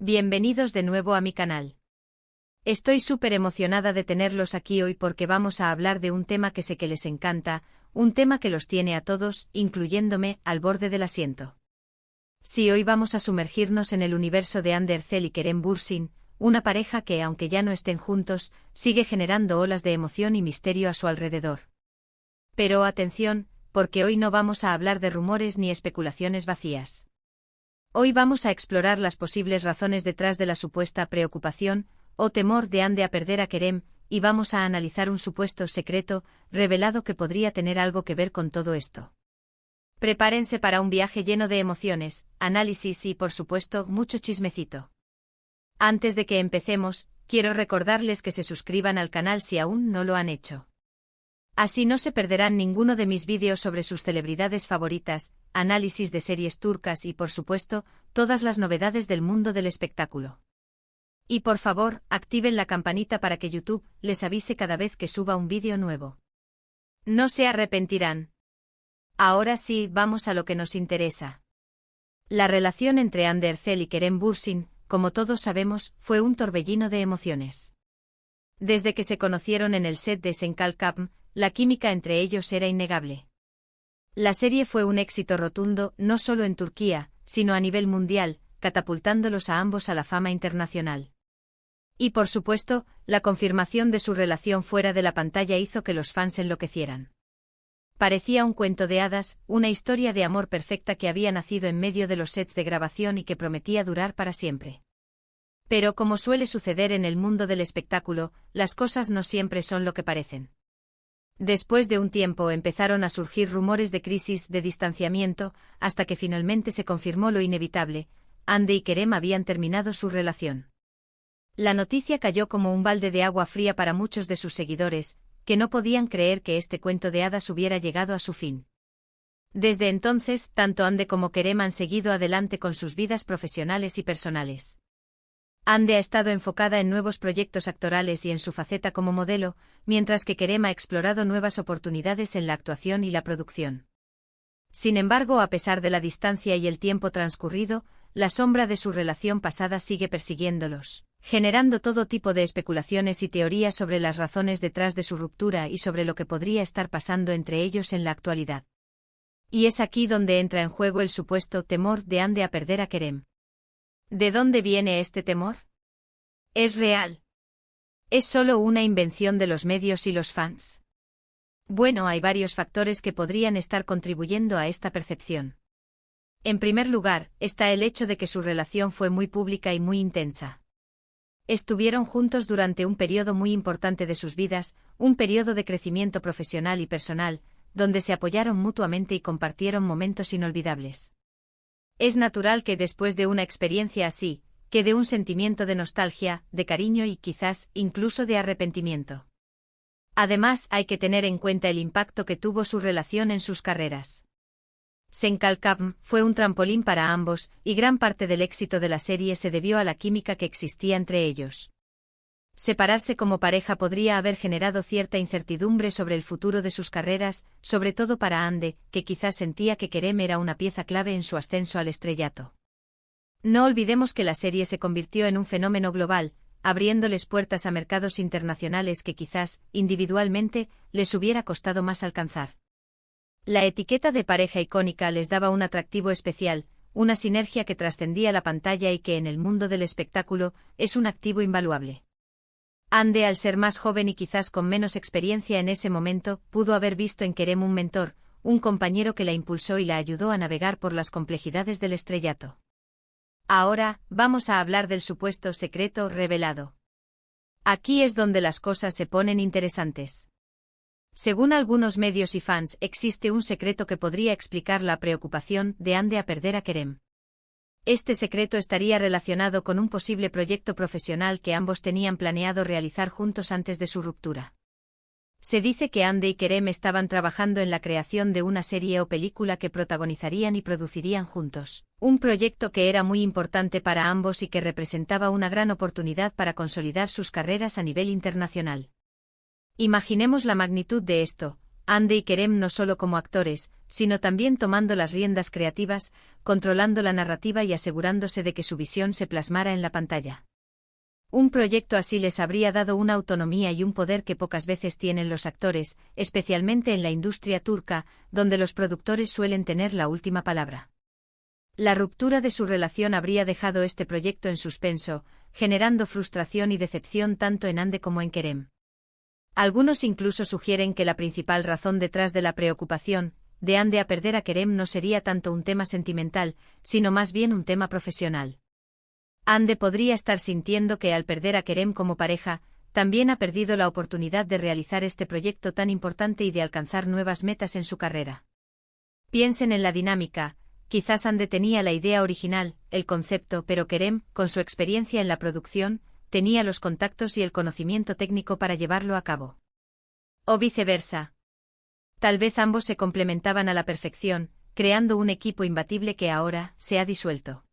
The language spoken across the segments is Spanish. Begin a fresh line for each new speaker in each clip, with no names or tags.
Bienvenidos de nuevo a mi canal. Estoy súper emocionada de tenerlos aquí hoy porque vamos a hablar de un tema que sé que les encanta, un tema que los tiene a todos, incluyéndome, al borde del asiento. Sí, hoy vamos a sumergirnos en el universo de Ander Zel y Kerem Bürsin, una pareja que, aunque ya no estén juntos, sigue generando olas de emoción y misterio a su alrededor. Pero atención, porque hoy no vamos a hablar de rumores ni especulaciones vacías. Hoy vamos a explorar las posibles razones detrás de la supuesta preocupación o temor de Ande a perder a Kerem, y vamos a analizar un supuesto secreto revelado que podría tener algo que ver con todo esto. Prepárense para un viaje lleno de emociones, análisis y, por supuesto, mucho chismecito. Antes de que empecemos, quiero recordarles que se suscriban al canal si aún no lo han hecho. Así no se perderán ninguno de mis vídeos sobre sus celebridades favoritas, análisis de series turcas y, por supuesto, todas las novedades del mundo del espectáculo. Y por favor, activen la campanita para que YouTube les avise cada vez que suba un vídeo nuevo. No se arrepentirán. Ahora sí, vamos a lo que nos interesa. La relación entre Ander Zel y Kerem Bürsin, como todos sabemos, fue un torbellino de emociones. Desde que se conocieron en el set de Sen Kalkapm, la química entre ellos era innegable. La serie fue un éxito rotundo, no solo en Turquía, sino a nivel mundial, catapultándolos a ambos a la fama internacional. Y por supuesto, la confirmación de su relación fuera de la pantalla hizo que los fans enloquecieran. Parecía un cuento de hadas, una historia de amor perfecta que había nacido en medio de los sets de grabación y que prometía durar para siempre. Pero como suele suceder en el mundo del espectáculo, las cosas no siempre son lo que parecen. Después de un tiempo empezaron a surgir rumores de crisis, de distanciamiento, hasta que finalmente se confirmó lo inevitable: Ande y Kerem habían terminado su relación. La noticia cayó como un balde de agua fría para muchos de sus seguidores, que no podían creer que este cuento de hadas hubiera llegado a su fin. Desde entonces, tanto Ande como Kerem han seguido adelante con sus vidas profesionales y personales. Ande ha estado enfocada en nuevos proyectos actorales y en su faceta como modelo, mientras que Kerem ha explorado nuevas oportunidades en la actuación y la producción. Sin embargo, a pesar de la distancia y el tiempo transcurrido, la sombra de su relación pasada sigue persiguiéndolos, generando todo tipo de especulaciones y teorías sobre las razones detrás de su ruptura y sobre lo que podría estar pasando entre ellos en la actualidad. Y es aquí donde entra en juego el supuesto temor de Ande a perder a Kerem. ¿De dónde viene este temor? ¿Es real? ¿Es solo una invención de los medios y los fans? Bueno, hay varios factores que podrían estar contribuyendo a esta percepción. En primer lugar, está el hecho de que su relación fue muy pública y muy intensa. Estuvieron juntos durante un periodo muy importante de sus vidas, un periodo de crecimiento profesional y personal, donde se apoyaron mutuamente y compartieron momentos inolvidables. Es natural que después de una experiencia así, quede un sentimiento de nostalgia, de cariño y quizás, incluso de arrepentimiento. Además, hay que tener en cuenta el impacto que tuvo su relación en sus carreras. Sen Kalkapm fue un trampolín para ambos, y gran parte del éxito de la serie se debió a la química que existía entre ellos. Separarse como pareja podría haber generado cierta incertidumbre sobre el futuro de sus carreras, sobre todo para Ande, que quizás sentía que Kerem era una pieza clave en su ascenso al estrellato. No olvidemos que la serie se convirtió en un fenómeno global, abriéndoles puertas a mercados internacionales que quizás, individualmente, les hubiera costado más alcanzar. La etiqueta de pareja icónica les daba un atractivo especial, una sinergia que trascendía la pantalla y que en el mundo del espectáculo es un activo invaluable. Ande, al ser más joven y quizás con menos experiencia en ese momento, pudo haber visto en Kerem un mentor, un compañero que la impulsó y la ayudó a navegar por las complejidades del estrellato. Ahora, vamos a hablar del supuesto secreto revelado. Aquí es donde las cosas se ponen interesantes. Según algunos medios y fans, existe un secreto que podría explicar la preocupación de Ande a perder a Kerem. Este secreto estaría relacionado con un posible proyecto profesional que ambos tenían planeado realizar juntos antes de su ruptura. Se dice que Ande y Kerem estaban trabajando en la creación de una serie o película que protagonizarían y producirían juntos, un proyecto que era muy importante para ambos y que representaba una gran oportunidad para consolidar sus carreras a nivel internacional. Imaginemos la magnitud de esto: Ande y Kerem no solo como actores, sino también tomando las riendas creativas, controlando la narrativa y asegurándose de que su visión se plasmara en la pantalla. Un proyecto así les habría dado una autonomía y un poder que pocas veces tienen los actores, especialmente en la industria turca, donde los productores suelen tener la última palabra. La ruptura de su relación habría dejado este proyecto en suspenso, generando frustración y decepción tanto en Ande como en Kerem. Algunos incluso sugieren que la principal razón detrás de la preocupación de Ande a perder a Kerem no sería tanto un tema sentimental, sino más bien un tema profesional. Ande podría estar sintiendo que al perder a Kerem como pareja, también ha perdido la oportunidad de realizar este proyecto tan importante y de alcanzar nuevas metas en su carrera. Piensen en la dinámica, quizás Ande tenía la idea original, el concepto, pero Kerem, con su experiencia en la producción, tenía los contactos y el conocimiento técnico para llevarlo a cabo. O viceversa. Tal vez ambos se complementaban a la perfección, creando un equipo imbatible que ahora se ha disuelto.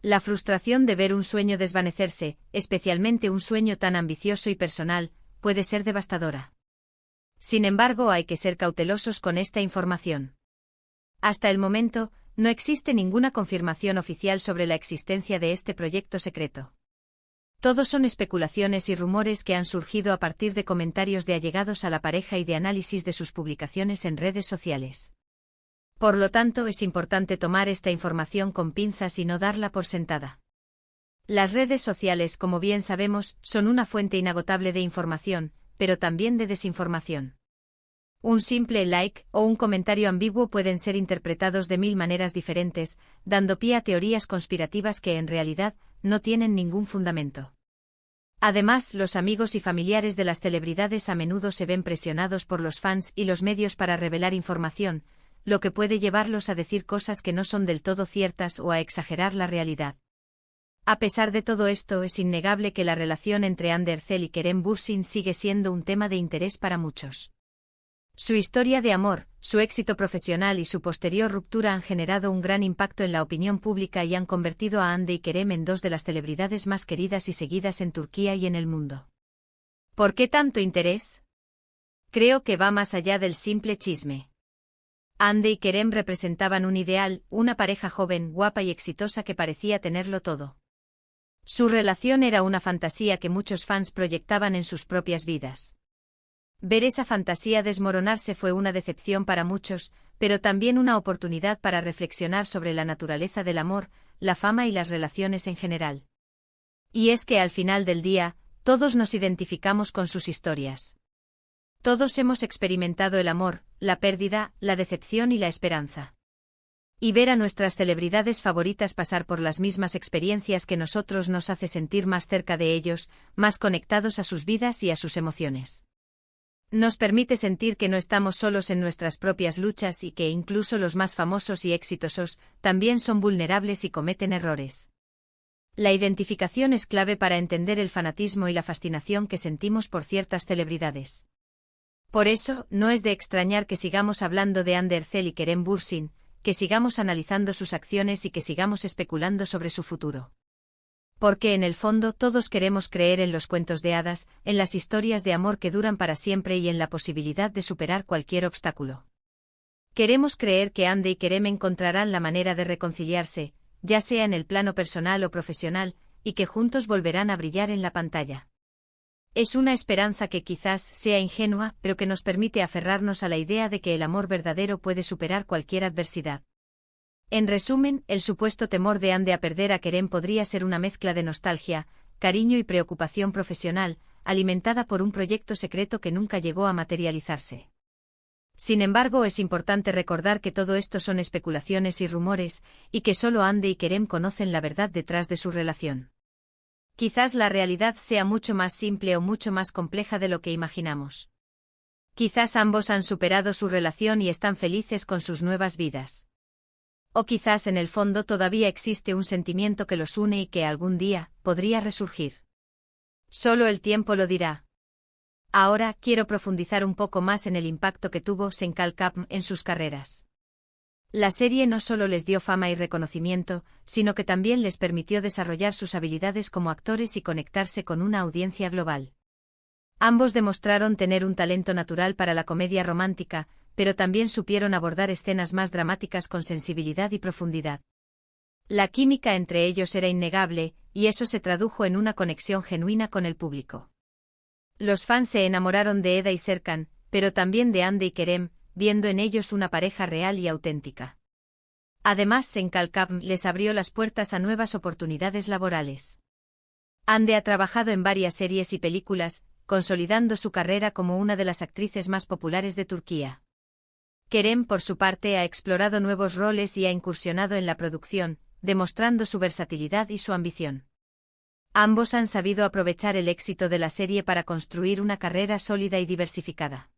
La frustración de ver un sueño desvanecerse, especialmente un sueño tan ambicioso y personal, puede ser devastadora. Sin embargo, hay que ser cautelosos con esta información. Hasta el momento, no existe ninguna confirmación oficial sobre la existencia de este proyecto secreto. Todos son especulaciones y rumores que han surgido a partir de comentarios de allegados a la pareja y de análisis de sus publicaciones en redes sociales. Por lo tanto, es importante tomar esta información con pinzas y no darla por sentada. Las redes sociales, como bien sabemos, son una fuente inagotable de información, pero también de desinformación. Un simple like o un comentario ambiguo pueden ser interpretados de 1000 maneras diferentes, dando pie a teorías conspirativas que en realidad no tienen ningún fundamento. Además, los amigos y familiares de las celebridades a menudo se ven presionados por los fans y los medios para revelar información, lo que puede llevarlos a decir cosas que no son del todo ciertas o a exagerar la realidad. A pesar de todo esto, es innegable que la relación entre Hande Erçel y Kerem Bürsin sigue siendo un tema de interés para muchos. Su historia de amor, su éxito profesional y su posterior ruptura han generado un gran impacto en la opinión pública y han convertido a Hande y Kerem en dos de las celebridades más queridas y seguidas en Turquía y en el mundo. ¿Por qué tanto interés? Creo que va más allá del simple chisme. Hande y Kerem representaban un ideal, una pareja joven, guapa y exitosa que parecía tenerlo todo. Su relación era una fantasía que muchos fans proyectaban en sus propias vidas. Ver esa fantasía desmoronarse fue una decepción para muchos, pero también una oportunidad para reflexionar sobre la naturaleza del amor, la fama y las relaciones en general. Y es que al final del día, todos nos identificamos con sus historias. Todos hemos experimentado el amor, la pérdida, la decepción y la esperanza. Y ver a nuestras celebridades favoritas pasar por las mismas experiencias que nosotros nos hace sentir más cerca de ellos, más conectados a sus vidas y a sus emociones. Nos permite sentir que no estamos solos en nuestras propias luchas y que incluso los más famosos y exitosos también son vulnerables y cometen errores. La identificación es clave para entender el fanatismo y la fascinación que sentimos por ciertas celebridades. Por eso, no es de extrañar que sigamos hablando de Hande Erçel y Kerem Bürsin, que sigamos analizando sus acciones y que sigamos especulando sobre su futuro. Porque en el fondo todos queremos creer en los cuentos de hadas, en las historias de amor que duran para siempre y en la posibilidad de superar cualquier obstáculo. Queremos creer que Hande y Kerem encontrarán la manera de reconciliarse, ya sea en el plano personal o profesional, y que juntos volverán a brillar en la pantalla. Es una esperanza que quizás sea ingenua, pero que nos permite aferrarnos a la idea de que el amor verdadero puede superar cualquier adversidad. En resumen, el supuesto temor de Hande a perder a Kerem podría ser una mezcla de nostalgia, cariño y preocupación profesional, alimentada por un proyecto secreto que nunca llegó a materializarse. Sin embargo, es importante recordar que todo esto son especulaciones y rumores, y que solo Hande y Kerem conocen la verdad detrás de su relación. Quizás la realidad sea mucho más simple o mucho más compleja de lo que imaginamos. Quizás ambos han superado su relación y están felices con sus nuevas vidas. O quizás en el fondo todavía existe un sentimiento que los une y que algún día podría resurgir. Solo el tiempo lo dirá. Ahora quiero profundizar un poco más en el impacto que tuvo Senkalkapm en sus carreras. La serie no solo les dio fama y reconocimiento, sino que también les permitió desarrollar sus habilidades como actores y conectarse con una audiencia global. Ambos demostraron tener un talento natural para la comedia romántica, pero también supieron abordar escenas más dramáticas con sensibilidad y profundidad. La química entre ellos era innegable, y eso se tradujo en una conexión genuina con el público. Los fans se enamoraron de Eda y Serkan, pero también de Hande y Kerem, viendo en ellos una pareja real y auténtica. Además, Senkalkam les abrió las puertas a nuevas oportunidades laborales. Hande ha trabajado en varias series y películas, consolidando su carrera como una de las actrices más populares de Turquía. Kerem, por su parte, ha explorado nuevos roles y ha incursionado en la producción, demostrando su versatilidad y su ambición. Ambos han sabido aprovechar el éxito de la serie para construir una carrera sólida y diversificada.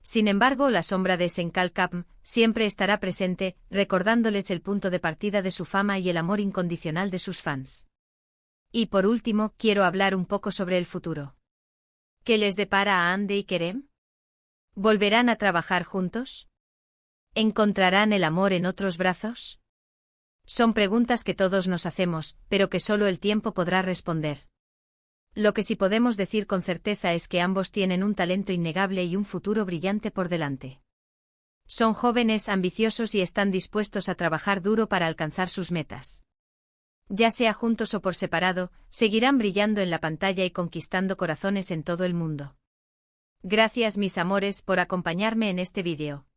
Sin embargo, la sombra de Senkalkam siempre estará presente, recordándoles el punto de partida de su fama y el amor incondicional de sus fans. Y por último, quiero hablar un poco sobre el futuro. ¿Qué les depara a Hande y Kerem? ¿Volverán a trabajar juntos? ¿Encontrarán el amor en otros brazos? Son preguntas que todos nos hacemos, pero que solo el tiempo podrá responder. Lo que sí podemos decir con certeza es que ambos tienen un talento innegable y un futuro brillante por delante. Son jóvenes, ambiciosos y están dispuestos a trabajar duro para alcanzar sus metas. Ya sea juntos o por separado, seguirán brillando en la pantalla y conquistando corazones en todo el mundo. Gracias, mis amores, por acompañarme en este vídeo.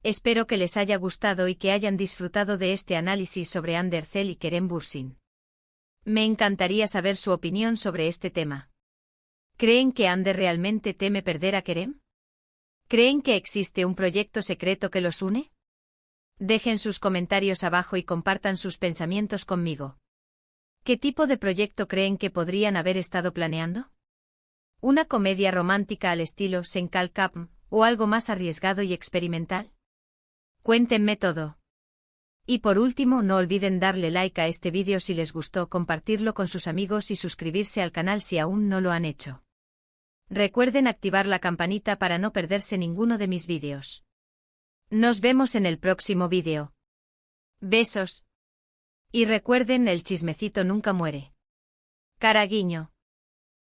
Espero que les haya gustado y que hayan disfrutado de este análisis sobre Hande Erçel y Kerem Bürsin. Me encantaría saber su opinión sobre este tema. ¿Creen que Hande realmente teme perder a Kerem? ¿Creen que existe un proyecto secreto que los une? Dejen sus comentarios abajo y compartan sus pensamientos conmigo. ¿Qué tipo de proyecto creen que podrían haber estado planeando? ¿Una comedia romántica al estilo Senkalkam o algo más arriesgado y experimental? Cuéntenme todo. Y por último, no olviden darle like a este vídeo si les gustó, compartirlo con sus amigos y suscribirse al canal si aún no lo han hecho. Recuerden activar la campanita para no perderse ninguno de mis vídeos. Nos vemos en el próximo vídeo. Besos. Y recuerden, el chismecito nunca muere. Cara guiño.